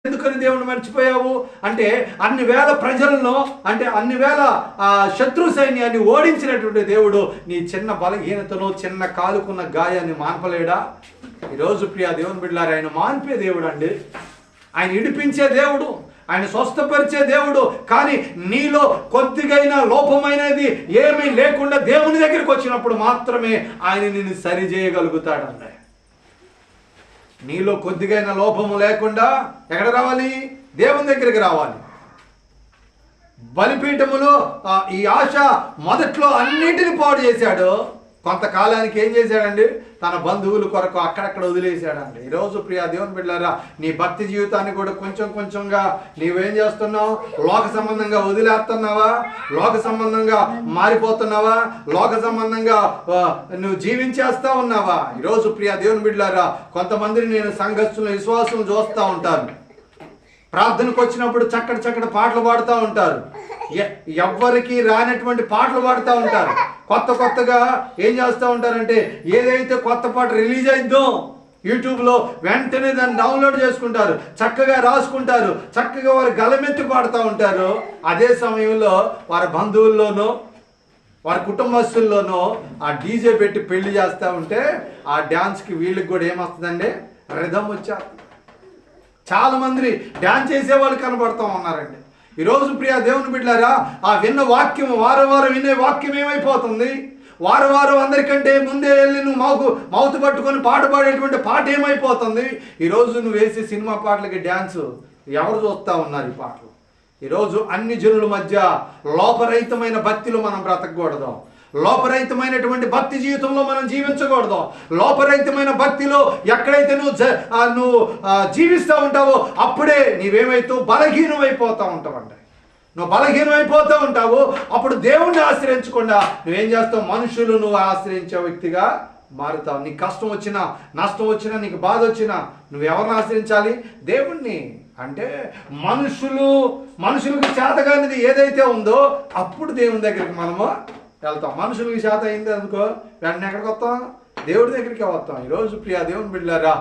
ఎందుకని దేవుని మర్చిపోయావు అంటే అన్ని వేల ప్రజలను అంటే అన్ని వేల శత్రు సైన్యాన్ని ఓడించినటువంటి దేవుడు నీ చిన్న బలహీనతను చిన్న కాలుకున్న గాయాన్ని మాన్పలేడా? ఈరోజు ప్రియా దేవుని బిడ్డలారా, ఆయన మాన్పే దేవుడు అండి. ఆయన ఇడిపించే దేవుడు, ఆయన స్వస్థపరిచే దేవుడు. కానీ నీలో కొద్దిగైనా లోపమైనది ఏమీ లేకుండా దేవుని దగ్గరికి వచ్చినప్పుడు మాత్రమే ఆయన నిన్ను సరి చేయగలుగుతాడండి. నీలో కొద్దిగైన లోపము లేకుండా ఎక్కడ రావాలి? దేవుని దగ్గరికి రావాలి. బలిపీఠములో ఈ ఆశ మొదట్లో అన్నిటిని పాడు చేశాడు. కొంతకాలానికి ఏం చేశాడండి? తన బంధువుల కొరకు అక్కడక్కడ వదిలేశాడండి. ఈరోజు ప్రియా దేవుని బిడ్డలారా, నీ భక్తి జీవితాన్ని కూడా కొంచెం కొంచెంగా నీవేం చేస్తున్నావు? లోక సంబంధంగా వదిలేస్తున్నావా? లోక సంబంధంగా మారిపోతున్నావా? లోక సంబంధంగా నువ్వు జీవించేస్తా ఉన్నావా? ఈరోజు ప్రియా దేవుని బిడ్డలారా, కొంతమందిని నేను సంఘస్థుల విశ్వాసం చూస్తూ ఉంటాను. ప్రార్థనకు వచ్చినప్పుడు చక్కటి పాటలు పాడుతూ ఉంటారు. ఎవ్వరికి రానటువంటి పాటలు పాడుతూ ఉంటారు. కొత్తగా ఏం చేస్తూ ఉంటారంటే, ఏదైతే కొత్త పాట రిలీజ్ అయిద్దో యూట్యూబ్లో వెంటనే దాన్ని డౌన్లోడ్ చేసుకుంటారు, చక్కగా రాసుకుంటారు, చక్కగా వారు గలమెత్తి పాడుతూ ఉంటారు. అదే సమయంలో వారి బంధువుల్లోనూ వారి కుటుంబస్తుల్లోనూ ఆ డీజే పెట్టి పెళ్లి చేస్తూ ఉంటే ఆ డ్యాన్స్కి వీళ్ళకి కూడా ఏమొస్తుందండి? రిధం వచ్చేస్తుంది. చాలా మంది డ్యాన్స్ చేసే వాళ్ళు కనబడుతూ ఉన్నారండి. ఈరోజు ప్రియా దేవుని బిడ్డలారా, ఆ విన్న వాక్యం వారం వినే వాక్యం ఏమైపోతుంది? వారం అందరికంటే ముందే వెళ్ళి నువ్వు మౌతు పట్టుకొని పాట పాడేటువంటి పాట ఏమైపోతుంది? ఈరోజు నువ్వు వేసే సినిమా పాటలకి డ్యాన్స్ ఎవరు చూస్తూ ఉన్నారు? ఈ పాటలు ఈరోజు అన్ని జనుల మధ్య లోపరహితమైన భక్తిలో మనం బ్రతకూడదు. లోపరహితమైనటువంటి భక్తి జీవితంలో మనం జీవించకూడదు. లోపరహితమైన భక్తిలో ఎక్కడైతే నువ్వు జీవిస్తూ ఉంటావో అప్పుడే నీవేమైతావు? బలహీనమైపోతూ ఉంటావండి. నువ్వు బలహీనమైపోతూ ఉంటావు. అప్పుడు దేవుణ్ణి ఆశ్రయించకుండా నువ్వేం చేస్తావు? మనుషులు నువ్వు ఆశ్రయించే వ్యక్తిగా మారుతావు. నీకు కష్టం వచ్చినా, నష్టం వచ్చినా, నీకు బాధ వచ్చినా నువ్వెవరిని ఆశ్రయించాలి? దేవుణ్ణి. అంటే మనుషులకు చేతగానిది ఏదైతే ఉందో అప్పుడు దేవుని దగ్గరికి మనము వెళ్తాం. మనుషులకి చేత అయింది అనుకో, వెంటనే ఎక్కడికి వస్తాం? దేవుడి దగ్గరికి వస్తాం. ఈరోజు ప్రియా దేవుని బిడ్డలారా,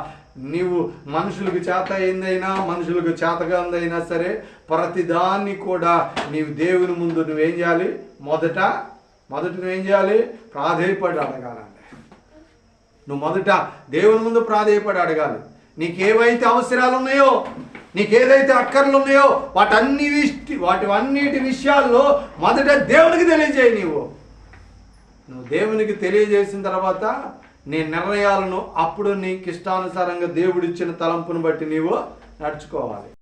నీవు మనుషులకు చేత అయిందైనా మనుషులకు చేతగా ఉందైనా సరే ప్రతిదాన్ని కూడా నీవు దేవుని ముందు నువ్వేం చేయాలి? మొదట నువ్వేం చేయాలి? ప్రాధేయపడి అడగాలండి. నువ్వు మొదట దేవుని ముందు ప్రాధేయపడి అడగాలి. నీకేవైతే అవసరాలు ఉన్నాయో, నీకేదైతే అక్కర్లు ఉన్నాయో వాటి విషయాల్లో మొదట దేవునికి తెలియజేయి. నువ్వు దేవునికి తెలియజేసిన తర్వాత నీ నిర్ణయాలను అప్పుడు నీకు ఇష్టానుసారంగా దేవుడిచ్చిన తలంపును బట్టి నీవు నడుచుకోవాలి.